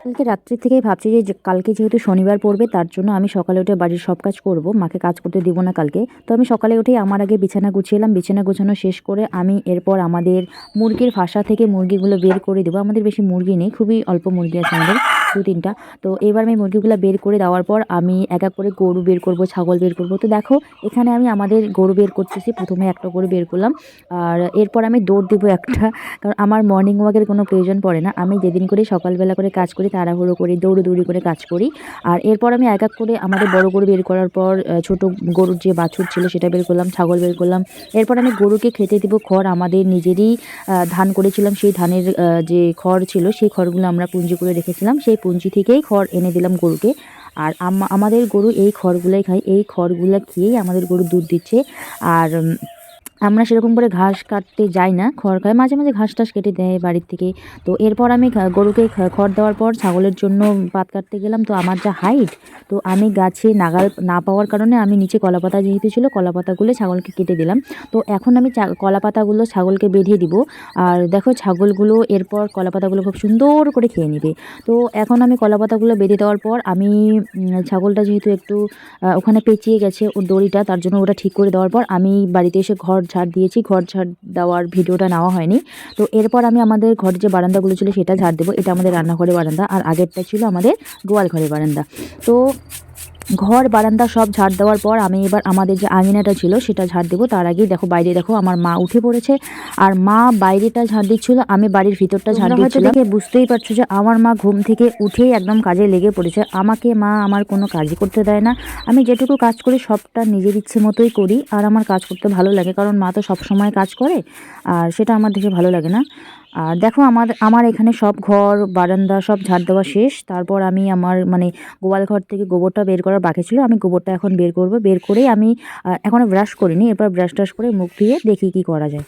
কালকে রাত্রি থেকেই ভাবছি যে কালকে যেহেতু শনিবার পড়বে তার জন্য আমি সকালে উঠে বাড়ির সব কাজ করব, মাকে কাজ করতে দিব না কালকে। তো আমি সকালে উঠেই আমার আগে বিছানা গুছিয়ে বিছানা গোছানো শেষ করে আমি এরপর আমাদের মুরগির ফাসা থেকে মুরগিগুলো বের করে দেবো। আমাদের বেশি মুরগি নেই, খুবই অল্প মুরগি আছে আমাদের, 2-3টা। তো এবার আমি মুরগিগুলো বের করে দেওয়ার পর আমি এক এক করে গরু বের করব, ছাগল বের করব। তো দেখো এখানে আমি আমাদের গরু বের করতেছি, প্রথমে একটা করে বের করলাম। আর এরপর আমি দৌড় দেবো একটা, কারণ আমার মর্নিং ওয়াকের কোনো প্রয়োজন পড়ে না। আমি যেদিন করে সকালবেলা করে কাজ করি তাড়াহুড়ো করি, দৌড়ি করে কাজ করি। আর এরপর আমি এক এক করে আমাদের বড় গরু বের করার পর ছোট গরুর যে বাছুর ছিল সেটা বের করলাম, ছাগল বের করলাম। এরপর আমি গরুকে খেতে দিব খড়, আমাদের নিজেরই ধান করেছিলাম, সেই ধানের যে খড় ছিল সেই খড়গুলো আমরা পুঞ্জি করে রেখেছিলাম, সেই পুঞ্জি থেকেই খড় এনে দিলাম গরুকে। আর আমাদের গরু এই খড়গুলাই খায়, এই খড়গুলো খেয়েই আমাদের গরু দুধ দিচ্ছে। আর আমরা সেরকম করে ঘাস কাটতে যাই না, খড় খাই, মাঝে মাঝে ঘাস টাস কেটে দেয় বাড়ির থেকে। তো এরপর আমি গরুকে খড় দেওয়ার পর ছাগলের জন্য পাত কাটতে গেলাম। তো আমার যা হাইট, তো আমি গাছে নাগাল না পাওয়ার কারণে আমি নিচে কলাপাতা যেহেতু ছিল কলাপাতাগুলো ছাগলকে কেটে দিলাম। তো এখন আমি কলাপাতাগুলো ছাগলকে বেঁধে দিব। আর দেখো ছাগলগুলো এরপর কলাপাতাগুলো খুব সুন্দর করে খেয়ে নেবে। তো এখন আমি কলাপাতাগুলো বেঁধে দেওয়ার পর আমি ছাগলটা যেহেতু একটু ওখানে পেঁচিয়ে গেছে ওর দড়িটা, তার জন্য ওটা ঠিক করে দেওয়ার পর আমি বাড়িতে এসে ঘর ঝাড় দিয়েছি। ঘর ঝাড় দেওয়ার ভিডিওটা নেওয়া হয়নি। তো এরপর আমি আমাদের ঘরের যে বারান্দাগুলো ছিল সেটা ঝাড় দেবো। এটা আমাদের রান্নাঘরের বারান্দা, আর আগেরটা ছিল আমাদের গোয়াল ঘরের বারান্দা। তো ঘর বারান্দা সব ঝাড় দেওয়ার পর আমি এবার আমাদের যে আঙিনাটা ছিল সেটা ঝাড় দেবো। তার আগেই দেখো বাইরে দেখো আমার মা উঠে পড়েছে, আর মা বাইরেটা ঝাড় দিচ্ছিল, আমি বাড়ির ভিতরটা ঝাড় দিচ্ছিলাম। দেখে বুঝতেই পারছো যে আমার মা ঘুম থেকে উঠেই একদম কাজে লেগে পড়েছে। আমাকে মা আমার কোনো কাজই করতে দেয় না, আমি যেটুকু কাজ করি সবটা নিজের ইচ্ছে মতোই করি। আর আমার কাজ করতে ভালো লাগে, কারণ মা তো সব সময় কাজ করে, আর সেটা আমার দেখে ভালো লাগে না। আর দেখো আমার আমার এখানে সব ঘর বারান্দা সব ঝাড় দেওয়া শেষ। তারপর আমি আমার মানে গোয়াল ঘর থেকে গোবরটা বের করার বাকি ছিল, আমি গোবরটা এখন বের করব। বের করেই আমি এখনও ব্রাশ করিনি, এরপর ব্রাশ টাশ করে মুখ ধুয়ে দেখি কি করা যায়।